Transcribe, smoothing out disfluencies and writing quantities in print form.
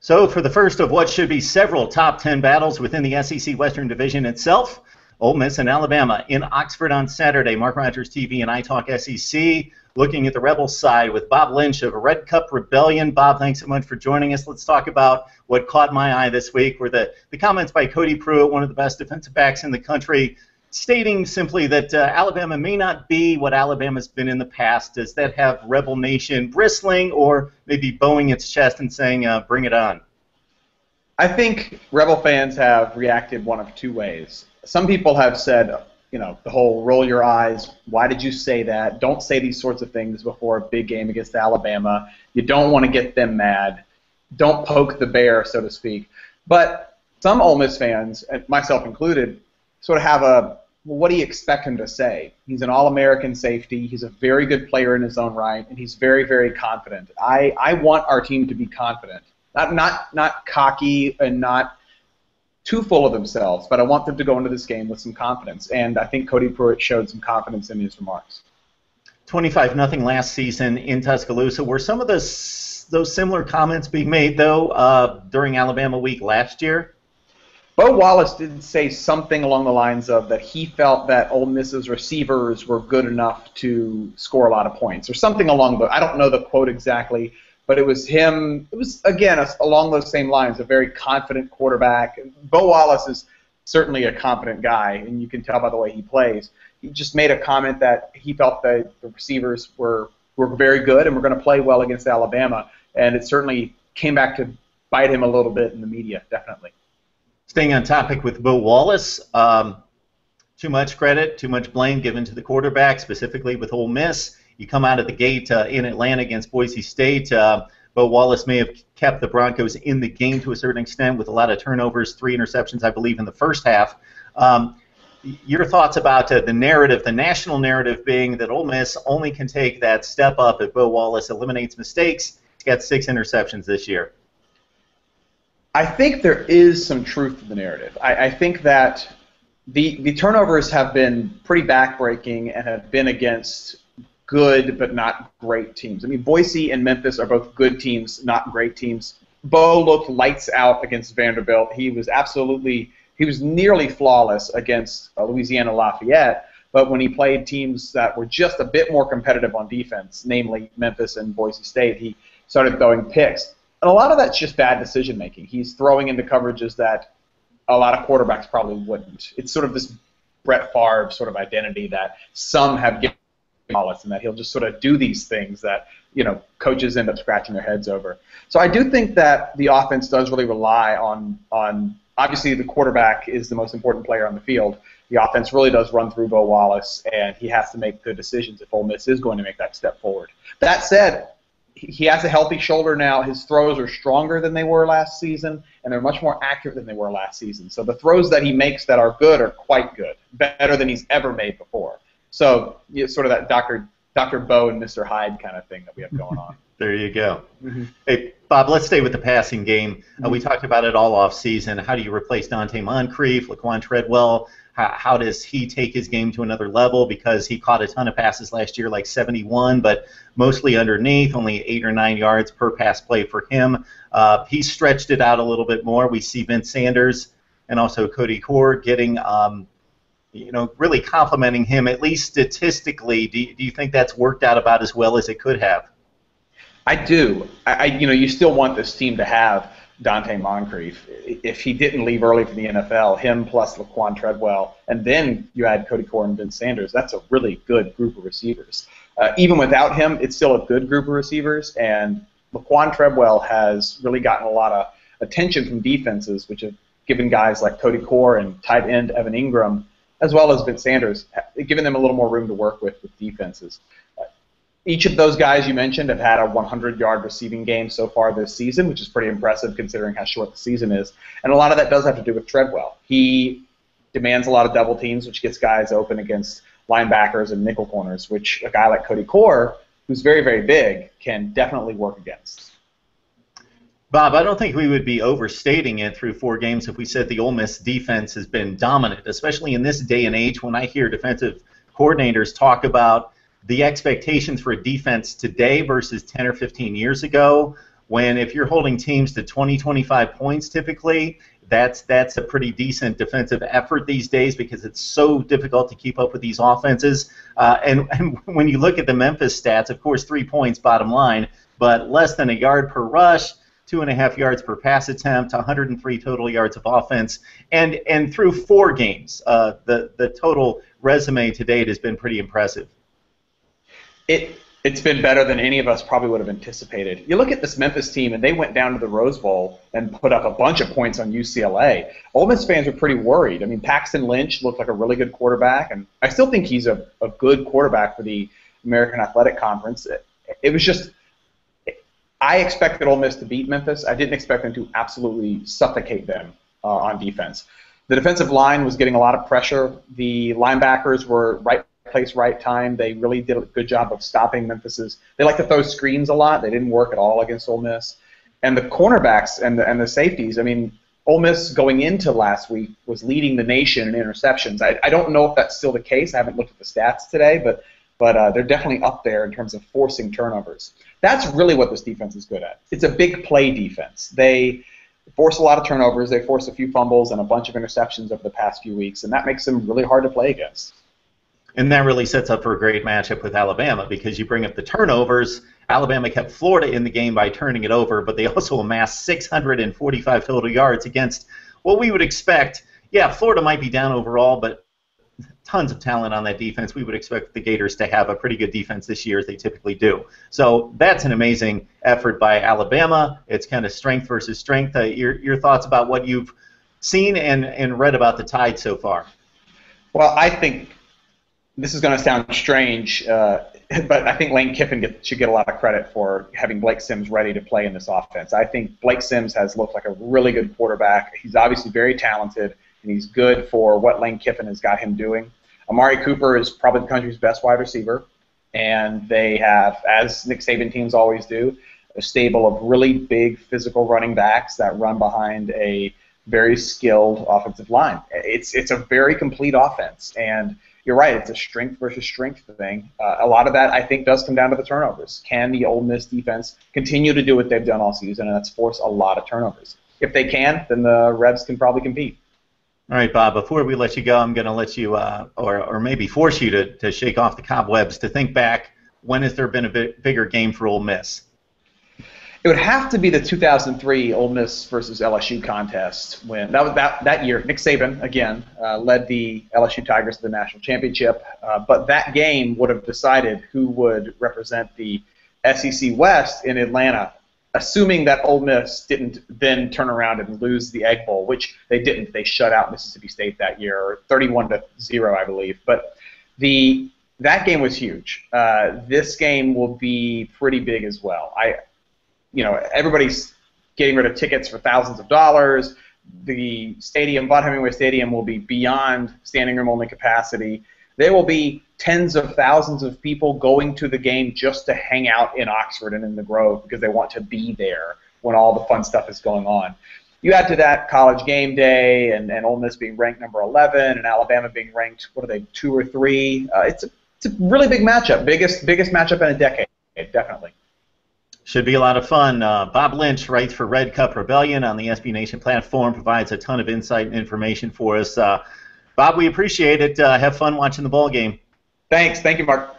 So for the first of what should be several top 10 battles within the SEC Western Division itself, Ole Miss and Alabama in Oxford on Saturday. Mark Rogers TV and I Talk SEC looking at the Rebels side with Bob Lynch of Red Cup Rebellion. Bob, thanks so much for joining us. Let's talk about what caught my eye this week were the comments by Cody Prewitt, one of the best defensive backs in the country, stating simply that Alabama may not be what Alabama's been in the past. Does that have Rebel Nation bristling or maybe bowing its chest and saying, bring it on? I think Rebel fans have reacted one of two ways. Some people have said, you know, the whole roll your eyes, why did you say that? Don't say these sorts of things before a big game against Alabama. You don't want to get them mad. Don't poke the bear, so to speak. But some Ole Miss fans, myself included, sort of have a, well, what do you expect him to say? He's an All-American safety. He's a very good player in his own right, and he's very, very confident. I want our team to be confident, not cocky and not too full of themselves, but I want them to go into this game with some confidence, and I think Cody Prewitt showed some confidence in his remarks. 25-0 last season in Tuscaloosa. Were some of those similar comments being made, though, during Alabama week last year? Bo Wallace did say something along the lines of that he felt that Ole Miss's receivers were good enough to score a lot of points, or something along the, I don't know the quote exactly, but it was him, it was, again, along those same lines, a very confident quarterback. Bo Wallace is certainly a confident guy, and you can tell by the way he plays. He just made a comment that he felt that the receivers were very good and were going to play well against Alabama, and it certainly came back to bite him a little bit in the media, definitely. Staying on topic with Bo Wallace, too much credit, too much blame given to the quarterback, specifically with Ole Miss. You come out of the gate in Atlanta against Boise State. Bo Wallace may have kept the Broncos in the game to a certain extent with a lot of turnovers, 3 interceptions, I believe, in the first half. Your thoughts about the narrative, the national narrative being that Ole Miss only can take that step up if Bo Wallace eliminates mistakes. He's got 6 interceptions this year. I think there is some truth to the narrative. I think that the turnovers have been pretty backbreaking and have been against good but not great teams. I mean, Boise and Memphis are both good teams, not great teams. Bo looked lights out against Vanderbilt. He was nearly flawless against Louisiana Lafayette, but when he played teams that were just a bit more competitive on defense, namely Memphis and Boise State, he started throwing picks. And a lot of that's just bad decision making. He's throwing into coverages that a lot of quarterbacks probably wouldn't. It's sort of this Brett Favre sort of identity that some have given Wallace, and that he'll just sort of do these things that, you know, coaches end up scratching their heads over. So I do think that the offense does really rely on obviously the quarterback is the most important player on the field. The offense really does run through Bo Wallace, and he has to make good decisions if Ole Miss is going to make that step forward. That said, he has a healthy shoulder now. His throws are stronger than they were last season, and they're much more accurate than they were last season. So the throws that he makes that are good are quite good, better than he's ever made before. So it's sort of that Dr. Bo and Mr. Hyde kind of thing that we have going on. There you go. Mm-hmm. Hey, Bob, let's stay with the passing game. We talked about it all off season. How do you replace Dante Moncrief, Laquon Treadwell? How does he take his game to another level? Because he caught a ton of passes last year, like 71, but mostly underneath, only 8 or 9 yards per pass play for him. He's stretched it out a little bit more. We see Vince Sanders and also Cody Core getting, really complimenting him, at least statistically. Do you think that's worked out about as well as it could have? I do. You still want this team to have Dante Moncrief. If he didn't leave early for the NFL, him plus Laquon Treadwell, and then you add Cody Core and Vince Sanders, that's a really good group of receivers. Even without him, it's still a good group of receivers, and Laquon Treadwell has really gotten a lot of attention from defenses, which have given guys like Cody Core and tight end Evan Ingram, as well as Vince Sanders, given them a little more room to work with defenses. Each of those guys you mentioned have had a 100-yard receiving game so far this season, which is pretty impressive considering how short the season is. And a lot of that does have to do with Treadwell. He demands a lot of double teams, which gets guys open against linebackers and nickel corners, which a guy like Cody Core, who's very, very big, can definitely work against. Bob, I don't think we would be overstating it through 4 games if we said the Ole Miss defense has been dominant, especially in this day and age when I hear defensive coordinators talk about the expectations for a defense today versus 10 or 15 years ago. when if you're holding teams to 20, 25 points typically, that's a pretty decent defensive effort these days because it's so difficult to keep up with these offenses. And when you look at the Memphis stats, of course, 3 points bottom line, but less than a yard per rush, 2.5 yards per pass attempt, 103 total yards of offense, and through 4 games, the total resume to date has been pretty impressive. It's been better than any of us probably would have anticipated. You look at this Memphis team, and they went down to the Rose Bowl and put up a bunch of points on UCLA. Ole Miss fans were pretty worried. I mean, Paxton Lynch looked like a really good quarterback, and I still think he's a good quarterback for the American Athletic Conference. It was just, I expected Ole Miss to beat Memphis. I didn't expect them to absolutely suffocate them on defense. The defensive line was getting a lot of pressure. The linebackers were right place, right time. They really did a good job of stopping Memphis's. They like to throw screens a lot. They didn't work at all against Ole Miss. And the cornerbacks and the safeties, I mean, Ole Miss going into last week was leading the nation in interceptions. I don't know if that's still the case. I haven't looked at the stats today, but they're definitely up there in terms of forcing turnovers. That's really what this defense is good at. It's a big play defense. They force a lot of turnovers. They force a few fumbles and a bunch of interceptions over the past few weeks, and that makes them really hard to play against. And that really sets up for a great matchup with Alabama because you bring up the turnovers. Alabama kept Florida in the game by turning it over, but they also amassed 645 total yards against what we would expect. Yeah, Florida might be down overall, but tons of talent on that defense. We would expect the Gators to have a pretty good defense this year, as they typically do. So that's an amazing effort by Alabama. It's kind of strength versus strength. Your thoughts about what you've seen and read about the Tide so far? Well, I think this is going to sound strange, but I think Lane Kiffin should get a lot of credit for having Blake Sims ready to play in this offense. I think Blake Sims has looked like a really good quarterback. He's obviously very talented, and he's good for what Lane Kiffin has got him doing. Amari Cooper is probably the country's best wide receiver, and they have, as Nick Saban teams always do, a stable of really big physical running backs that run behind a very skilled offensive line. It's a very complete offense, and you're right, it's a strength versus strength thing. A lot of that, I think, does come down to the turnovers. Can the Ole Miss defense continue to do what they've done all season, and that's force a lot of turnovers? If they can, then the Rebs can probably compete. All right, Bob, before we let you go, I'm going to let you, or maybe force you to shake off the cobwebs, to think back, when has there been a bigger game for Ole Miss? It would have to be the 2003 Ole Miss versus LSU contest when that year Nick Saban again led the LSU Tigers to the national championship. But that game would have decided who would represent the SEC West in Atlanta, assuming that Ole Miss didn't then turn around and lose the Egg Bowl, which they didn't. They shut out Mississippi State that year, 31-0, I believe. But that game was huge. This game will be pretty big as well. Everybody's getting rid of tickets for thousands of dollars. The stadium, Bud Hemingway Stadium, will be beyond standing room only capacity. There will be tens of thousands of people going to the game just to hang out in Oxford and in the Grove because they want to be there when all the fun stuff is going on. You add to that College Game Day and Ole Miss being ranked number 11 and Alabama being ranked, 2 or 3. It's a really big matchup, biggest matchup in a decade, definitely. Should be a lot of fun. Bob Lynch writes for Red Cup Rebellion on the SB Nation platform, provides a ton of insight and information for us. Bob, we appreciate it. Have fun watching the ball game. Thanks. Thank you, Mark.